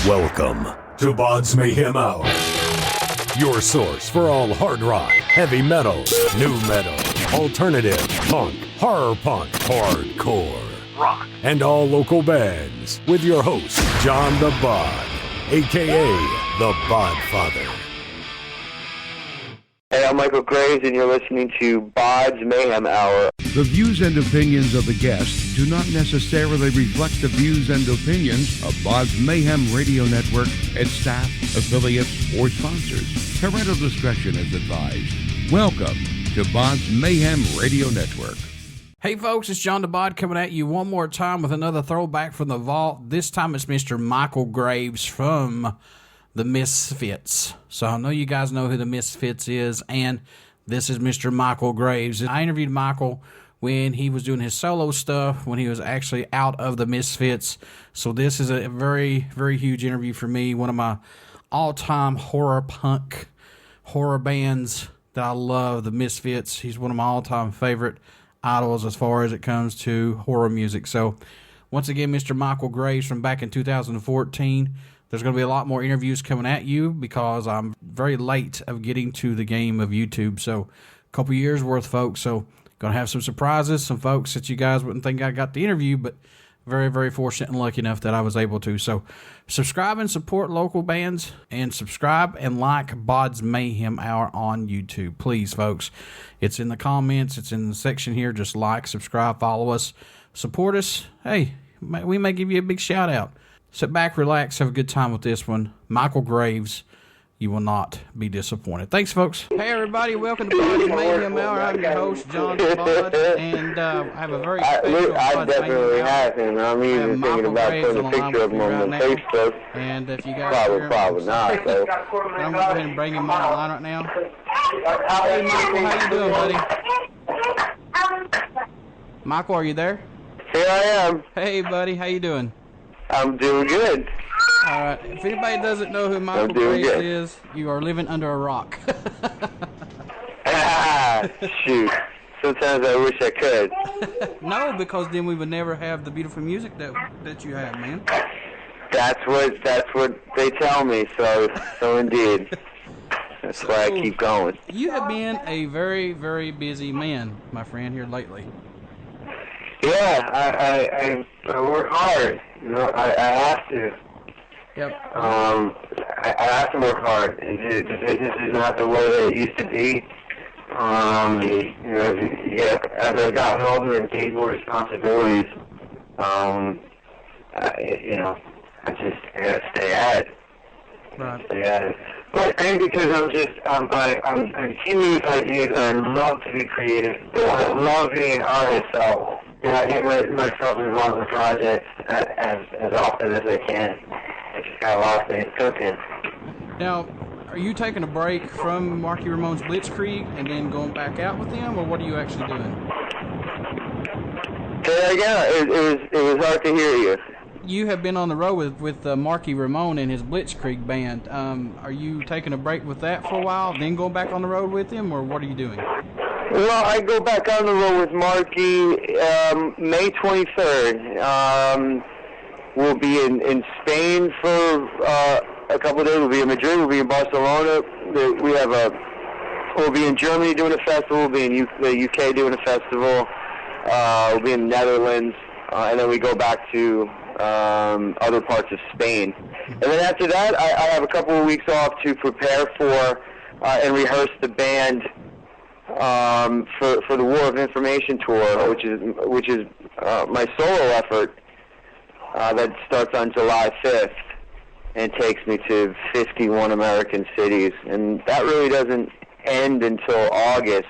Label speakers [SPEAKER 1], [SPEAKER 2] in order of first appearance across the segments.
[SPEAKER 1] Welcome to BODS Mayhem Hour, your source for all hard rock, heavy metal, new metal, alternative, punk, horror punk, hardcore, rock, and all local bands, with your host, John the Bod, a.k.a. the Bodfather.
[SPEAKER 2] Hey, I'm Michale Graves, and you're listening to BODS Mayhem Hour.
[SPEAKER 3] The views and opinions of the guests do not necessarily reflect the views and opinions of BODS Mayhem Radio Network, its staff, affiliates, or sponsors. Parental discretion is advised. Welcome to BODS Mayhem Radio Network.
[SPEAKER 4] Hey folks, it's John the Bod coming at you one more time with another throwback from the vault. This time it's Mr. Michale Graves from the Misfits. So I know you guys know who the Misfits is, and this is Mr. Michale Graves. I interviewed Michale when he was doing his solo stuff, when he was actually out of the Misfits. So this is a very, very huge interview for me. One of my all-time horror punk, horror bands that I love, the Misfits. He's one of my all-time favorite idols as far as it comes to horror music. So once again, Mr. Michale Graves from back in 2014. There's going to be a lot more interviews coming at you because I'm very late of getting to the game of YouTube. So a couple years worth, folks. So going to have some surprises, some folks that you guys wouldn't think I got the interview, but very, very fortunate and lucky enough that I was able to. So subscribe and support local bands, and subscribe and like BODS Mayhem Hour on YouTube. Please, folks. It's in the comments. It's in the section here. Just like, subscribe, follow us, support us. Hey, we may give you a big shout out. Sit back, relax, have a good time with this one. Michale Graves, you will not be disappointed. Thanks, folks. Hey, everybody. Welcome to BODS Mayhem Hour. I'm your host, John the Bod, and I have a very special
[SPEAKER 2] I definitely have him. I'm even thinking about putting a picture of him on my Facebook.
[SPEAKER 4] And if you guys
[SPEAKER 2] probably not. So.
[SPEAKER 4] I'm going to go ahead and bring him on the line right now. Hey, Michale, how you doing, buddy? Michale, are you there?
[SPEAKER 2] Here I am.
[SPEAKER 4] Hey, buddy. How you doing?
[SPEAKER 2] I'm doing good.
[SPEAKER 4] All right. If anybody doesn't know who Michale Graves is, you are living under a rock.
[SPEAKER 2] Shoot. Sometimes I wish I could.
[SPEAKER 4] No, because then we would never have the beautiful music that you have, man.
[SPEAKER 2] That's what they tell me. So indeed. That's why I keep going.
[SPEAKER 4] You have been a very, very busy man, my friend, here lately.
[SPEAKER 2] Yeah, I work hard. You know, I have to.
[SPEAKER 4] Yep.
[SPEAKER 2] I have to work hard. The business is not the way that it used to be. As I've gotten older and take more responsibilities, I gotta stay at it.
[SPEAKER 4] Right.
[SPEAKER 2] Stay at it. But and because I'm continuing with ideas, and I love to be creative. I love being an artist, so I get myself involved in projects as often as I can. I just got a lot of things cooking.
[SPEAKER 4] Now, are you taking a break from Marky Ramone's Blitzkrieg and then going back out with them, or what are you actually doing?
[SPEAKER 2] Say that again. It was hard to hear you.
[SPEAKER 4] You have been on the road with Marky Ramone and his Blitzkrieg band. Are you taking a break with that for a while, then going back on the road with him, or what are you doing?
[SPEAKER 2] Well, I go back on the road with Marky May 23rd. We'll be in Spain for a couple of days. We'll be in Madrid. We'll be in Barcelona. We'll be in Germany doing a festival. We'll be in the UK doing a festival. We'll be in the Netherlands, and then we go back to other parts of Spain. And then after that, I have a couple of weeks off to prepare for and rehearse the band for the War of Information tour, which is my solo effort that starts on July 5th and takes me to 51 American cities. And that really doesn't end until August.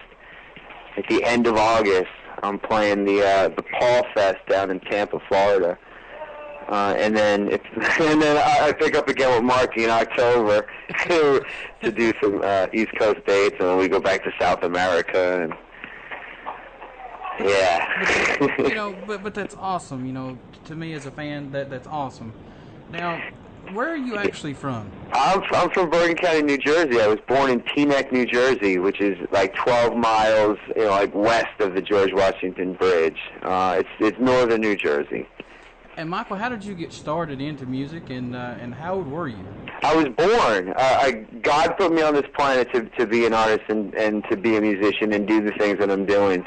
[SPEAKER 2] At the end of August, I'm playing the Paul Fest down in Tampa, Florida. And then I pick up again with Marky in October to do some East Coast dates, and then we go back to South America. And yeah.
[SPEAKER 4] But that's awesome. To me as a fan, that's awesome. Now, where are you actually from?
[SPEAKER 2] I'm from Bergen County, New Jersey. I was born in Teaneck, New Jersey, which is like 12 miles, west of the George Washington Bridge. It's northern New Jersey.
[SPEAKER 4] And Michael, how did you get started into music, and how old were you?
[SPEAKER 2] I was born. God put me on this planet to be an artist and to be a musician and do the things that I'm doing.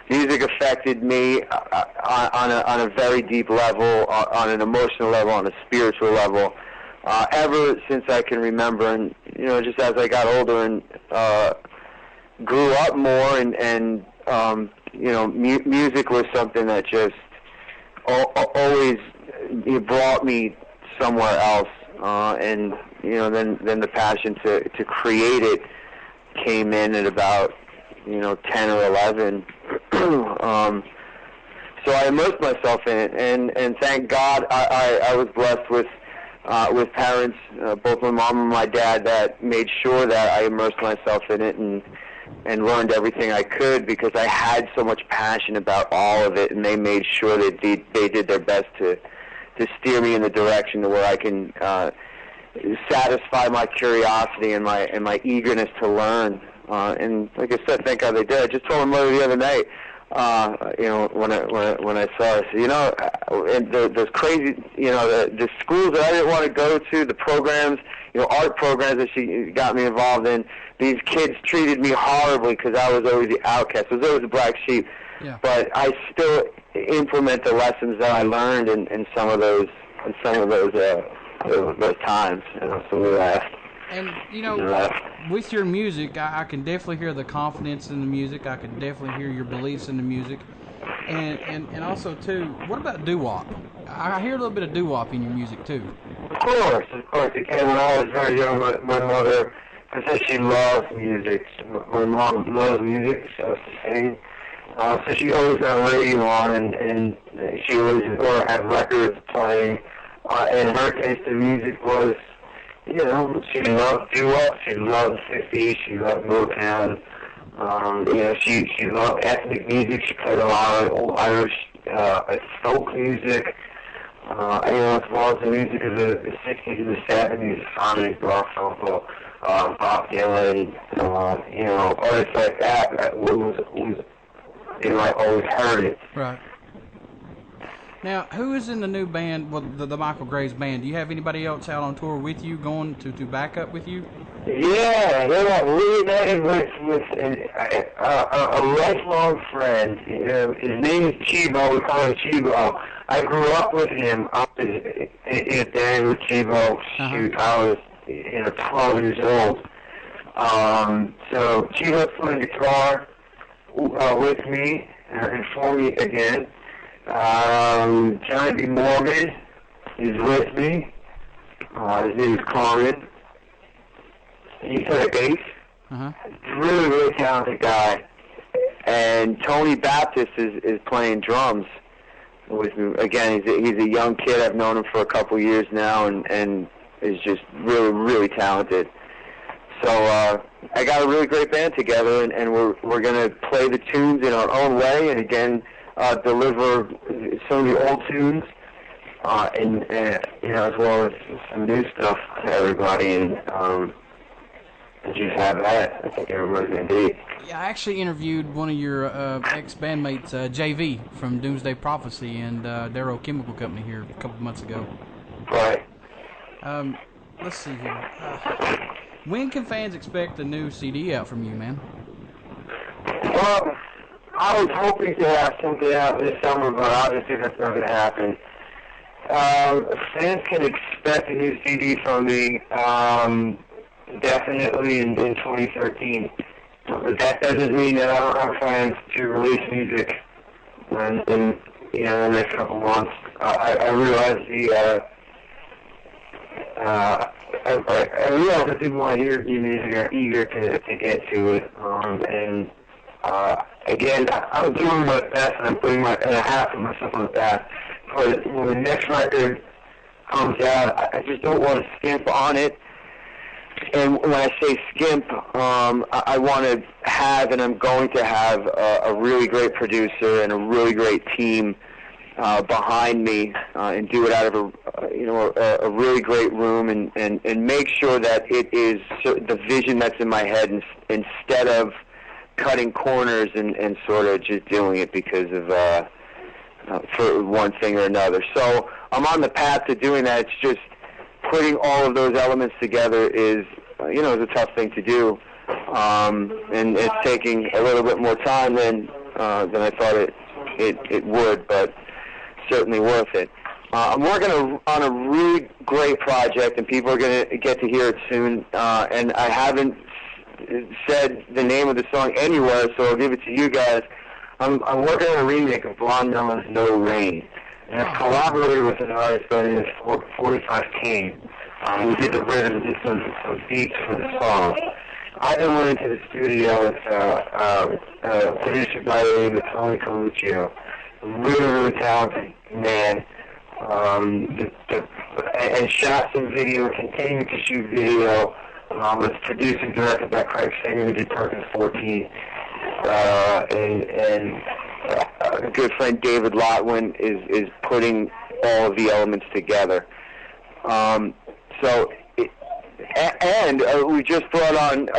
[SPEAKER 2] Music affected me on a very deep level, on an emotional level, on a spiritual level, ever since I can remember. And just as I got older and grew up more, and music was something that just always brought me somewhere else, and then the passion to create it came in at about 10 or 11. So I immersed myself in it, and thank God I was blessed with parents, both my mom and my dad, that made sure that I immersed myself in it and learned everything I could, because I had so much passion about all of it, and they made sure that they did their best to steer me in the direction to where I can satisfy my curiosity and my eagerness to learn. And like I said, thank God they did. I just told my mother the other night, when I saw her, and those crazy, the schools that I didn't want to go to, the programs, art programs that she got me involved in, these kids treated me horribly because I was always the outcast. I was always the black sheep. Yeah. But I still implement the lessons that I learned in some of those times. So we laughed.
[SPEAKER 4] And with your music, I can definitely hear the confidence in the music. I can definitely hear your beliefs in the music, and also too. What about doo-wop? I hear a little bit of doo-wop in your music too.
[SPEAKER 2] Of course. Again, when I was very young, my mother, because she loves music. My mom loves music, so it's the same. So she always had radio on, and she always had records playing. And her taste of music was, she loved doo-wop, she loved the 50s, she loved Motown. She loved ethnic music. She played a lot of old Irish folk music. As well as the music of the 60s and the 70s, Sonic, Garfunkel, Bob Dylan, artists like that I always heard it.
[SPEAKER 4] Right. Now, who is in the new band, the Michale Graves band? Do you have anybody else out on tour with you, going to back up with you?
[SPEAKER 2] Yeah, reunited with a lifelong friend. His name is Chibo. We call him Chibo. I grew up with him. I was in a band with Chibo. Shoot, I was 12 years old. So Chibo's playing guitar with me and for me again. Johnny B. Morgan is with me. His name is Carmen. He plays bass. Really, really talented guy. And Tony Baptist is playing drums with me. Again, he's a young kid. I've known him for a couple years now, and is just really, really talented. So I got a really great band together, and we're going to play the tunes in our own way, and again, deliver some of the old tunes, and as well as some new stuff to everybody, and just have that. I think everybody's going to dig.
[SPEAKER 4] Yeah, I actually interviewed one of your ex-bandmates, JV, from Doomsday Prophecy and Darrow Chemical Company here a couple months ago.
[SPEAKER 2] Right.
[SPEAKER 4] Let's see here. When can fans expect a new CD out from you, man?
[SPEAKER 2] Well, I was hoping to have something out this summer, but obviously that's not going to happen. Fans can expect a new CD from me, definitely in 2013. But that doesn't mean that I don't have plans to release music in the next couple months. I realize I realize that people want to hear new music are eager to get to it, and again, I'm doing my best, and I'm putting a half of myself on the back. But when the next record comes out, I just don't want to skimp on it. And when I say skimp, I want to have, and I'm going to have, a really great producer and a really great team behind me, and do it out of a really great room, and make sure that it is the vision that's in my head, instead of cutting corners and sort of just doing it because of for one thing or another. So I'm on the path to doing that. It's just putting all of those elements together is a tough thing to do, and it's taking a little bit more time than I thought it would, but certainly worth it. I'm working on a really great project, and people are going to get to hear it soon. And I haven't said the name of the song anywhere, so I'll give it to you guys. I'm working on a remake of Blonde Melon's No Rain. And I've collaborated with an artist by the name of 45 Kane, who did the rhythm, did some beats for the song. I then went into the studio with a producer by the name of Tony Coluccio, a really talented man, and shot some video, continued to shoot video. Was produced and directed by Craig Singer, who did Perkins 14, and a good friend David Lotwin is putting all of the elements together. We just brought on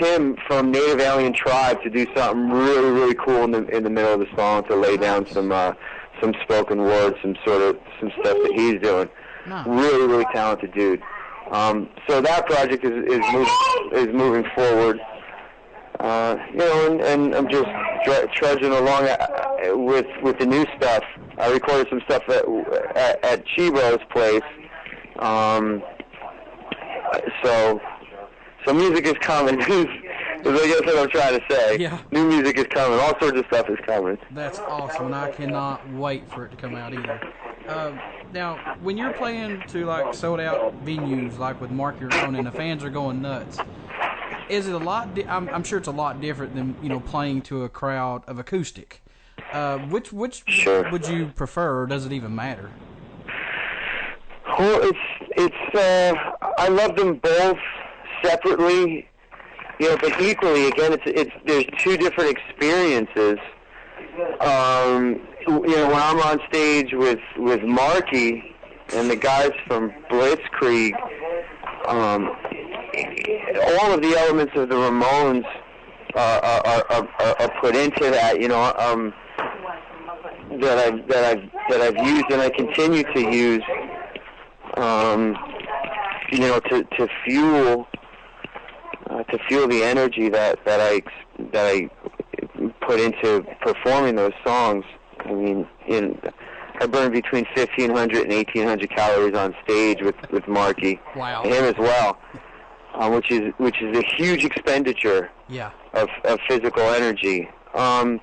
[SPEAKER 2] Tim from Native Alien Tribe to do something really, really cool in the middle of the song, to lay down some spoken words, some stuff that he's doing.
[SPEAKER 4] No.
[SPEAKER 2] Really, really talented dude. So that project is moving forward. And I'm just trudging along with the new stuff. I recorded some stuff at Chibo's place. So music is coming. Is I guess what I'm trying to say.
[SPEAKER 4] Yeah.
[SPEAKER 2] New music is coming. All sorts of stuff is coming.
[SPEAKER 4] That's awesome, and I cannot wait for it to come out either. Now, when you're playing to like sold-out venues, like with Mark Your Own, and the fans are going nuts, is it a lot? I'm sure it's a lot different than playing to a crowd of acoustic. Which
[SPEAKER 2] Sure.
[SPEAKER 4] would you prefer, or does it even matter?
[SPEAKER 2] Well, I love them both separately, but equally. Again, there's two different experiences. When I'm on stage with Marky and the guys from Blitzkrieg, all of the elements of the Ramones are put into that. That I've used and I continue to use. To fuel the energy that I put into performing those songs. I mean, I burn between 1,500 and 1,800 calories on stage with Marky.
[SPEAKER 4] Wow.
[SPEAKER 2] And him as well, which is a huge expenditure.
[SPEAKER 4] Yeah.
[SPEAKER 2] Of physical energy. Again,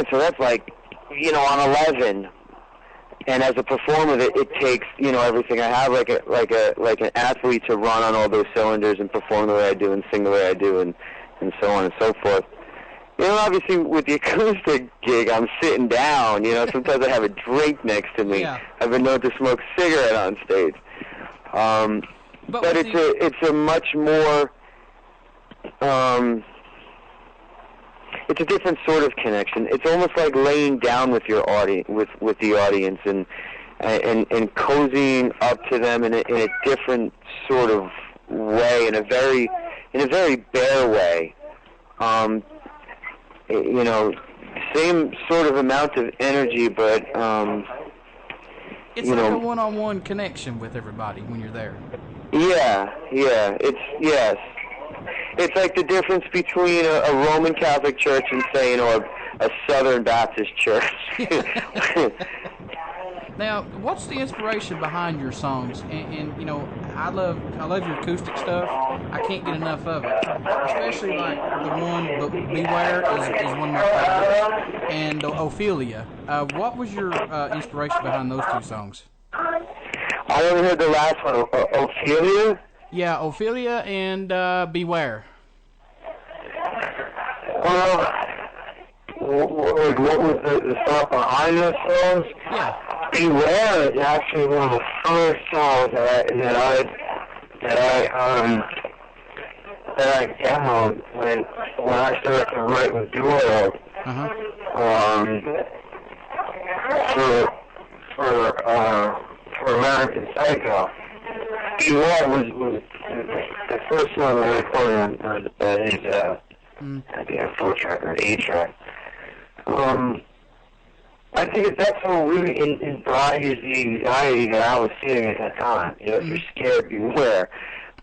[SPEAKER 2] so that's like, on 11. And as a performer, it takes everything I have, like an athlete, to run on all those cylinders and perform the way I do and sing the way I do and so on and so forth. Obviously with the acoustic gig, I'm sitting down. Sometimes I have a drink next to me.
[SPEAKER 4] Yeah.
[SPEAKER 2] I've been known to smoke a cigarette on stage. But it's a much more it's a different sort of connection. It's almost like laying down with your audience, with the audience, and cozying up to them in a different sort of way, in a very bare way. Same sort of amount of energy, but
[SPEAKER 4] it's like a one-on-one connection with everybody when you're there.
[SPEAKER 2] Yeah. It's like the difference between a Roman Catholic church and, say, a Southern Baptist church.
[SPEAKER 4] Now, what's the inspiration behind your songs? And I love your acoustic stuff. I can't get enough of it, especially like the one Beware is one of my favorites, and Ophelia. What was your inspiration behind those two songs?
[SPEAKER 2] I only heard the last one, Ophelia.
[SPEAKER 4] Yeah, Ophelia and Beware.
[SPEAKER 2] What was the stuff behind those songs?
[SPEAKER 4] Yeah.
[SPEAKER 2] Beware is actually one of the first songs that I demoed when I started to write with Duo. For American Psycho. Beware was the first song I recorded on his, I think a 4-track or an 8-track. I think that's what really embodies the anxiety that I was feeling at that time. You know, if you're scared, beware.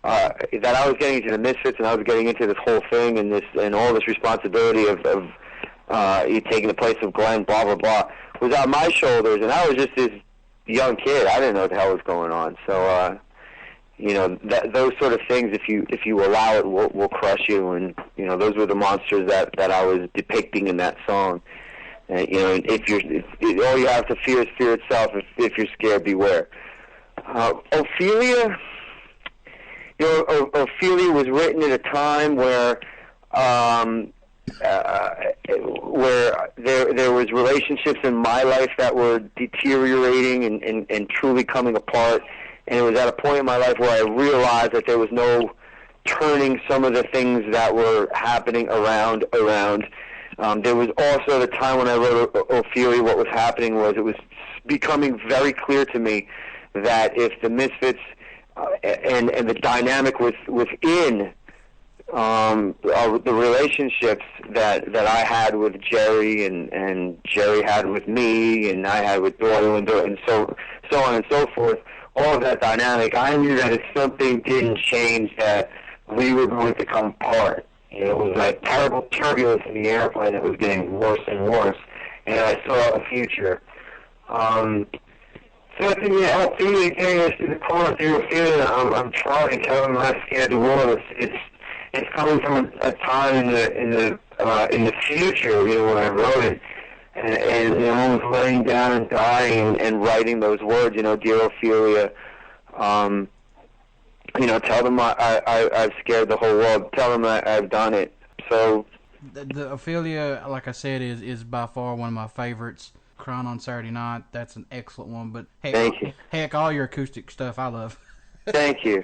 [SPEAKER 2] That I was getting into the Misfits and I was getting into this whole thing and all this responsibility of you taking the place of Glenn, blah blah blah, was on my shoulders, and I was just this young kid. I didn't know what the hell was going on. So you know, those sort of things, if you allow it, will crush you. And you know, those were the monsters that I was depicting in that song. You know, if all you have to fear is fear itself. If you're scared, beware. Ophelia, you know, Ophelia was written at a time where there was relationships in my life that were deteriorating and truly coming apart. And it was at a point in my life where I realized that there was no turning some of the things that were happening around. There was also the time when I wrote Ophelia, what was happening was it was becoming very clear to me that if the Misfits and the dynamic within the relationships that I had with Jerry and Jerry had with me and I had with Doyle and so on and so forth, all of that dynamic, I knew that if something didn't change, that we were going to come apart. You know, it was like terrible turbulence in the airplane that was getting worse and worse, and I saw a future. So I think, yeah, Ophelia getting us to the chorus, they were feeling I'm trying to tell them I'm not scared of the world. It's coming from a time in the future, you know, when I wrote it, and you know, I was laying down and dying and writing those words, you know, dear Ophelia. You know, tell them I've scared the whole world. Tell them I've done it. So
[SPEAKER 4] the Ophelia, like I said, is by far one of my favorites. Crying on Saturday Night, that's an excellent one. But heck, all your acoustic stuff I love.
[SPEAKER 2] Thank you.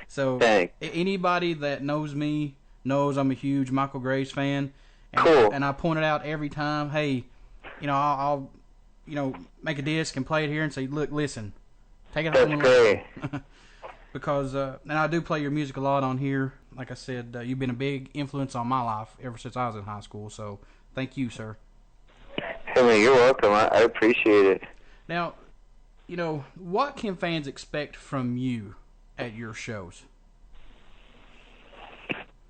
[SPEAKER 4] So
[SPEAKER 2] thanks.
[SPEAKER 4] Anybody that knows me knows I'm a huge Michale Graves fan. And,
[SPEAKER 2] cool.
[SPEAKER 4] And I point it out every time. Hey, you know, I'll you know, make a disc and play it here and say, look, listen, take it home.
[SPEAKER 2] That's great.
[SPEAKER 4] Because, and I do play your music a lot on here. Like I said, you've been a big influence on my life ever since I was in high school. So, thank you, sir.
[SPEAKER 2] Hey, you're welcome. I appreciate it.
[SPEAKER 4] Now, you know, what can fans expect from you at your shows?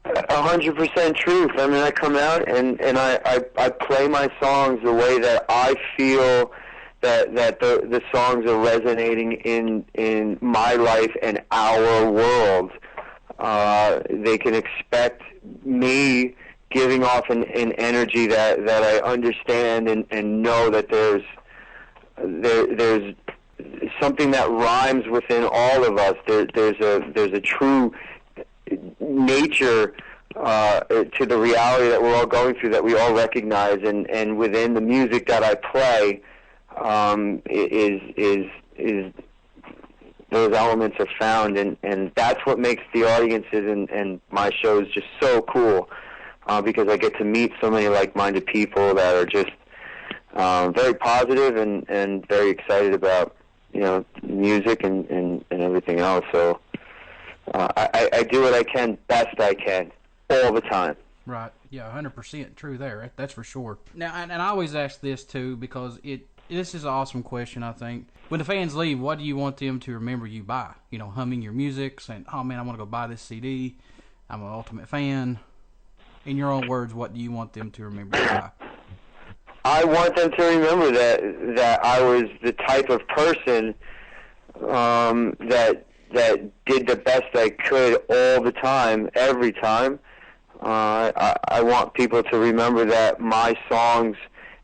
[SPEAKER 2] 100% truth. I mean, I come out and I play my songs the way that I feel that the songs are resonating in my life and our world. They can expect me giving off an energy that I understand and know that there's something that rhymes within all of us. There's a true nature to the reality that we're all going through that we all recognize, and within the music that I play, is those elements are found, and that's what makes the audiences and my shows just so cool, because I get to meet so many like-minded people that are just very positive and very excited about, you know, music and everything else. So I do what I can, best I can, all the time.
[SPEAKER 4] Right. Yeah, 100% true there. That's for sure. Now, and I always ask this too, because this is an awesome question, I think. When the fans leave, what do you want them to remember you by? You know, humming your music, saying, oh man, I want to go buy this CD. I'm an ultimate fan. In your own words, what do you want them to remember you by?
[SPEAKER 2] I want them to remember that I was the type of person that did the best I could all the time, every time. I want people to remember that my songs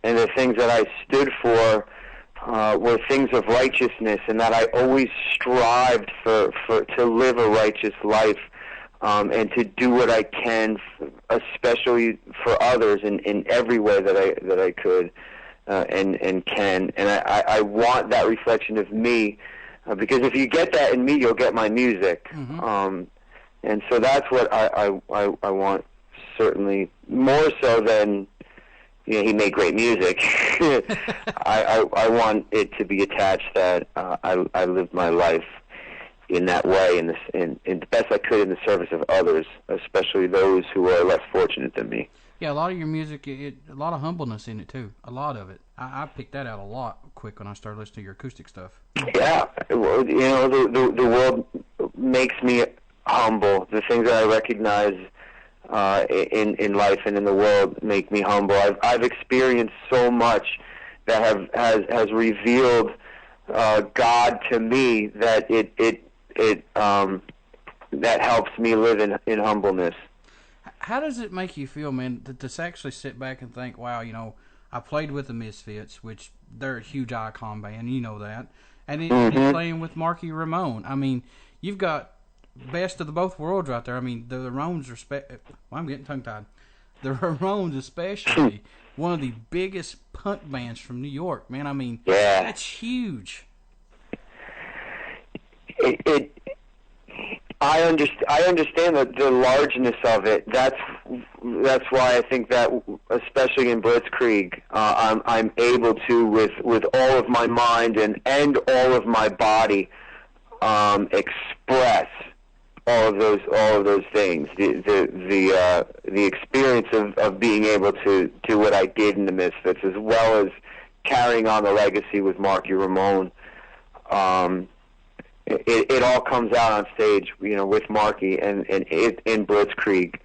[SPEAKER 2] and the things that I stood for were things of righteousness, and that I always strived to live a righteous life, and to do what I can, especially for others in every way that I could and can. And I want that reflection of me, because if you get that in me, you'll get my music. Mm-hmm. And so that's what I want, certainly more so than, you know, he made great music. I want it to be attached that I lived my life in that way, in the best I could in the service of others, especially those who are less fortunate than me.
[SPEAKER 4] Yeah, a lot of your music, a lot of humbleness in it too. A lot of it. I picked that out a lot quick when I started listening to your acoustic stuff.
[SPEAKER 2] Yeah, well, the world makes me humble. The things that I recognize in life and in the world make me humble. I've experienced so much that has revealed God to me that that helps me live in humbleness.
[SPEAKER 4] How does it make you feel, man, to actually sit back and think, wow, I played with the Misfits, which they're a huge icon band, you know that, and then you're playing with Marky Ramone. I mean, you've got best of the both worlds right there. I mean, the Ramones are I'm getting tongue-tied. The Ramones especially, one of the biggest punk bands from New York, man. I mean, that's huge.
[SPEAKER 2] I understand the largeness of it. That's why I think that, especially in Blitzkrieg, I'm able to, with all of my mind and all of my body, express all of those things. The experience of being able to do what I did in the Misfits, as well as carrying on the legacy with Marky Ramone. It all comes out on stage, with Marky and in Blitzkrieg.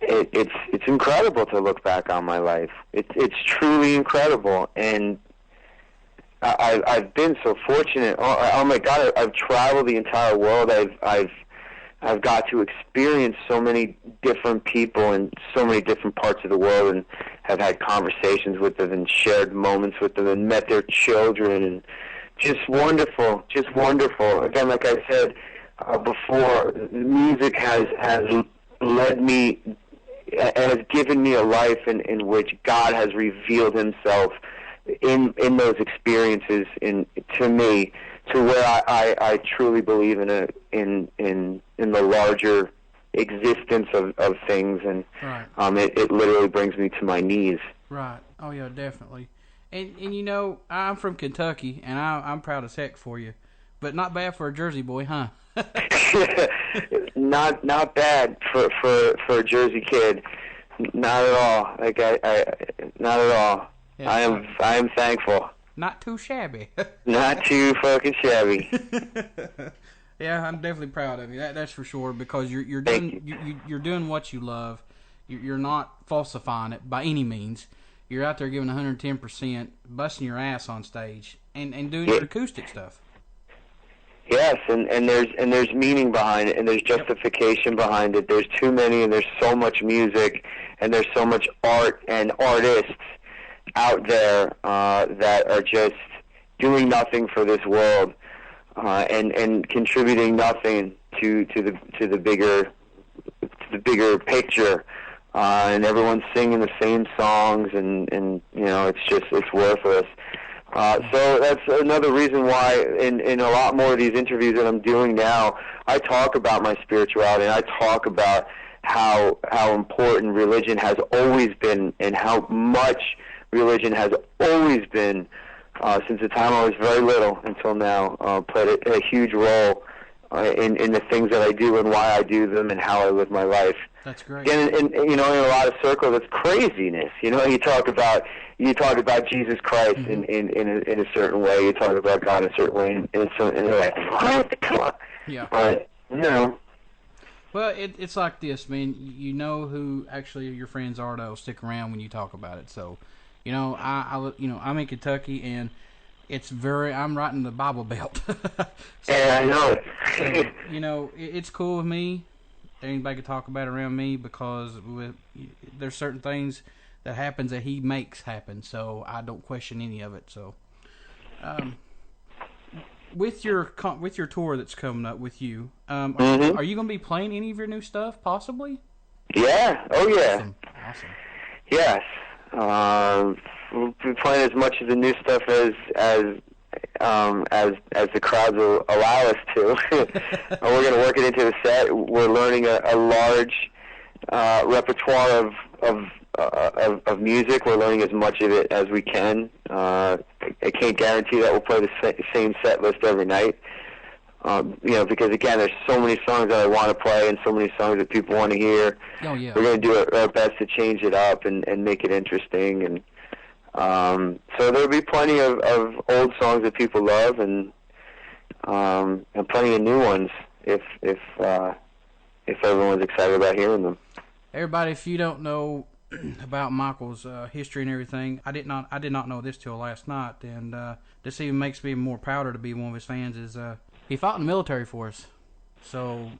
[SPEAKER 2] It's incredible to look back on my life. It's truly incredible, and I've been so fortunate. Oh my God! I've traveled the entire world. I've got to experience so many different people in so many different parts of the world, and have had conversations with them and shared moments with them and met their children, and just wonderful. Again, like I said before, music has led me, has given me a life in which God has revealed Himself in those experiences to me, to where I truly believe in the larger existence of things, and right. It literally brings me to my knees.
[SPEAKER 4] Right. Oh yeah, definitely. And I'm from Kentucky, and I'm proud as heck for you, but not bad for a Jersey boy, huh?
[SPEAKER 2] Not bad for a Jersey kid. Not at all. Not at all. Yeah, I am thankful.
[SPEAKER 4] Not too shabby.
[SPEAKER 2] Not too fucking shabby.
[SPEAKER 4] Yeah, I'm definitely proud of you. That's for sure, because you're doing what you love. You're not falsifying it by any means. You're out there giving 110%, busting your ass on stage, and doing your acoustic stuff.
[SPEAKER 2] Yes, and there's meaning behind it, and there's justification behind it. There's too many, and there's so much music, and there's so much art and artists out there that are just doing nothing for this world, and contributing nothing to the bigger picture. And everyone's singing the same songs, and it's worthless. So that's another reason why in a lot more of these interviews that I'm doing now, I talk about my spirituality, and I talk about how important religion has always been, and how much religion has always been, since the time I was very little until now, played a huge role in the things that I do and why I do them and how I live my life.
[SPEAKER 4] That's great.
[SPEAKER 2] And in a lot of circles, it's craziness. You talk about Jesus Christ in a certain way. You talk about God in a certain way, and you're like, what? Come on.
[SPEAKER 4] Yeah.
[SPEAKER 2] But
[SPEAKER 4] Well, it's like this, man. You know who actually your friends are that'll stick around when you talk about it. So, I'm in Kentucky, and I'm right in the Bible Belt.
[SPEAKER 2] So, yeah, I know it.
[SPEAKER 4] So, it's cool with me. Anybody can talk about it around me, because there's certain things that happens that He makes happen, so I don't question any of it. So, with your tour that's coming up with you, are you going to be playing any of your new stuff, possibly?
[SPEAKER 2] Yeah. Oh yeah.
[SPEAKER 4] Awesome.
[SPEAKER 2] Yes. We'll be playing as much of the new stuff as the crowds will allow us to. We're going to work it into the set. We're learning a large repertoire of music. We're learning as much of it as we can. I can't guarantee that we'll play the same set list every night, Because again, there's so many songs that I want to play and so many songs that people want to hear.
[SPEAKER 4] Oh, yeah.
[SPEAKER 2] We're going to do our best to change it up and make it interesting. And so there'll be plenty of old songs that people love and plenty of new ones if everyone's excited about hearing them.
[SPEAKER 4] Everybody, if you don't know about Michael's history and everything, I did not know this till last night, and this even makes me more prouder to be one of his fans. Is he fought in the military for us, so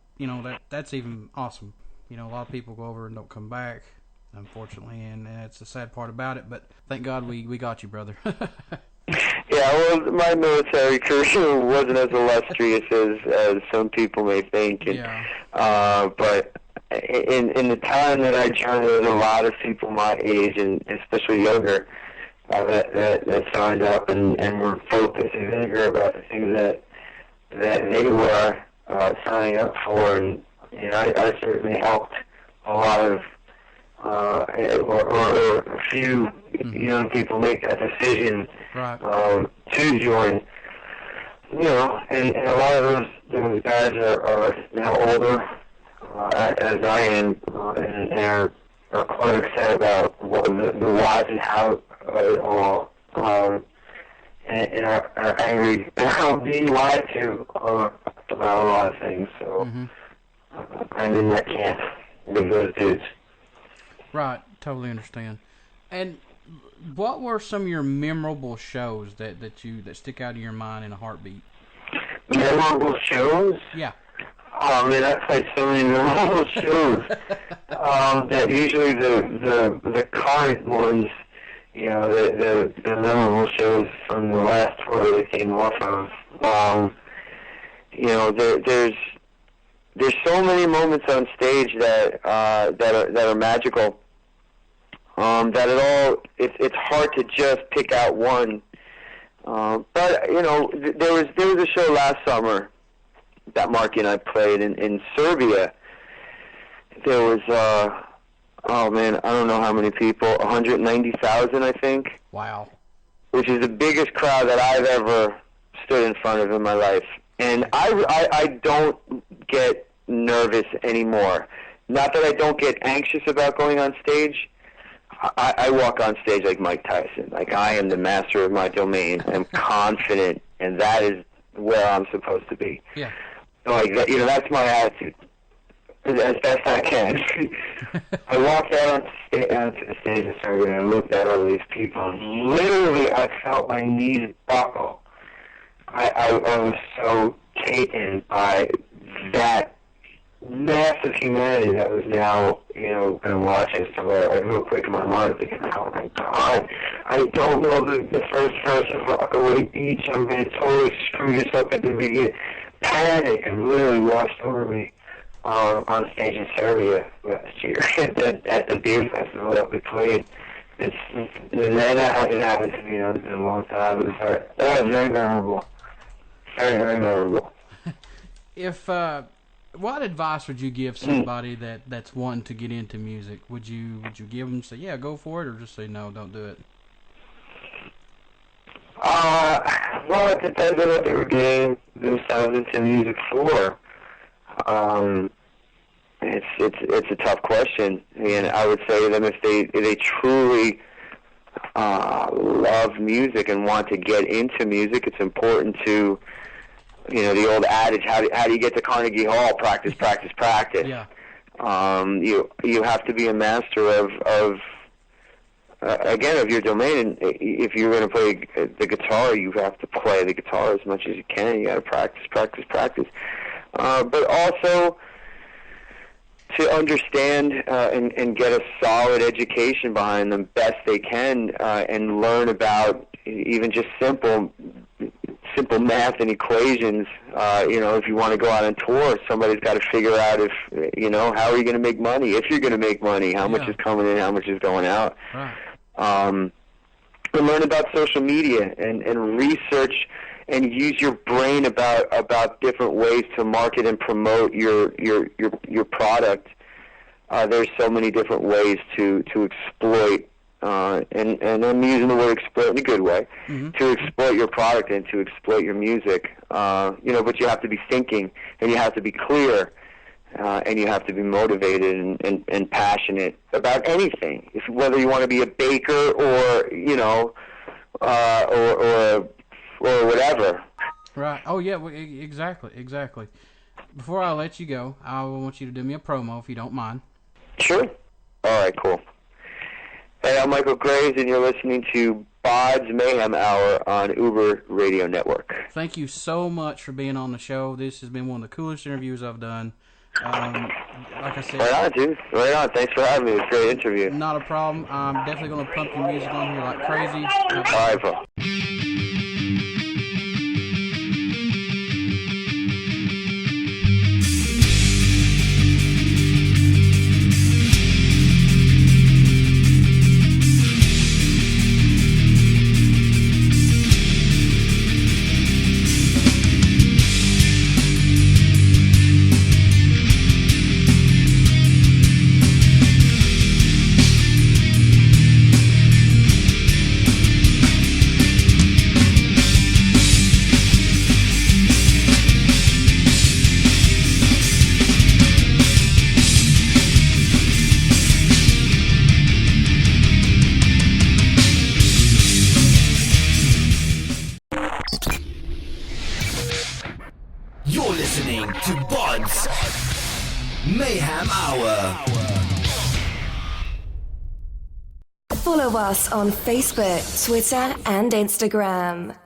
[SPEAKER 4] that's even awesome. A lot of people go over and don't come back, unfortunately, and it's the sad part about it. But thank God we got you, brother.
[SPEAKER 2] Yeah, well, my military career wasn't as illustrious as some people may think, and, but in the time that I joined, there was a lot of people my age and especially younger that signed up and were focused and eager about the things that they were signing up for, and I certainly helped a lot of or a few young people make that decision to join. And a lot of those guys are now older, as I am, and are quite upset about the whys and how it all, and are angry about being lied to about a lot of things. So I'm in that camp with those dudes.
[SPEAKER 4] Right, totally understand. And what were some of your memorable shows that stick out in your mind in a heartbeat?
[SPEAKER 2] Memorable shows?
[SPEAKER 4] Yeah.
[SPEAKER 2] Oh man, I played so many memorable shows. That usually the current ones, the memorable shows from the last tour that came off of. There's so many moments on stage that are magical. That it's hard to just pick out one. But there was a show last summer that Marky and I played in Serbia. There was I don't know how many people, 190,000 I think.
[SPEAKER 4] Wow.
[SPEAKER 2] Which is the biggest crowd that I've ever stood in front of in my life. And I don't get nervous anymore. Not that I don't get anxious about going on stage. I walk on stage like Mike Tyson. Like, I am the master of my domain. I'm confident, and that is where I'm supposed to be.
[SPEAKER 4] Yeah.
[SPEAKER 2] Like, that's my attitude, as best I can. I walked out onto the stage and started, and I looked at all these people, and literally I felt my knees buckle. I was so taken by that massive humanity that was now, going to watch us. So real quick in my mind, thinking, oh my God, I don't know the first verse of Rockaway Beach. I'm going to totally screw this up at the beginning. Panic and literally washed over me on stage in Serbia last year at the beer festival that we played. And that hasn't happened to me in a long time. That was very memorable. Very, very memorable.
[SPEAKER 4] What advice would you give somebody that's wanting to get into music? Would you give them, say, yeah, go for it, or just say, no, don't do it?
[SPEAKER 2] Well, it depends on what they were getting themselves into music for. It's a tough question, and I would say to them, if they truly love music and want to get into music, it's important to, the old adage, how do you get to Carnegie Hall? Practice, practice, practice.
[SPEAKER 4] Yeah.
[SPEAKER 2] You have to be a master of your domain. And if you're going to play the guitar, you have to play the guitar as much as you can. You got to practice, practice, practice. But also to understand and get a solid education behind them best they can, and learn about even just simple math and equations. If you want to go out on tour, somebody's got to figure out if, how are you going to make money? If you're going to make money, how much is coming in, how much is going out?
[SPEAKER 4] Right.
[SPEAKER 2] And learn about social media and research and use your brain about different ways to market and promote your product. There's so many different ways to exploit and I'm using the word exploit in a good way, to exploit your product and to exploit your music. But you have to be thinking, and you have to be clear, and you have to be motivated and passionate about anything. Whether you want to be a baker or or whatever.
[SPEAKER 4] Right. Oh yeah. Well, exactly. Before I let you go, I want you to do me a promo if you don't mind.
[SPEAKER 2] Sure. All right. Cool. Hey, I'm Michale Graves, and you're listening to BODS Mayhem Hour on Uber Radio Network.
[SPEAKER 4] Thank you so much for being on the show. This has been one of the coolest interviews I've done. Like I said...
[SPEAKER 2] Right on, dude. Right on. Thanks for having me. It was a great interview.
[SPEAKER 4] Not a problem. I'm definitely going to pump your music on here like crazy.
[SPEAKER 2] All right, bro.
[SPEAKER 5] You're listening to BODS Mayhem Hour.
[SPEAKER 6] Follow us on Facebook, Twitter, and Instagram.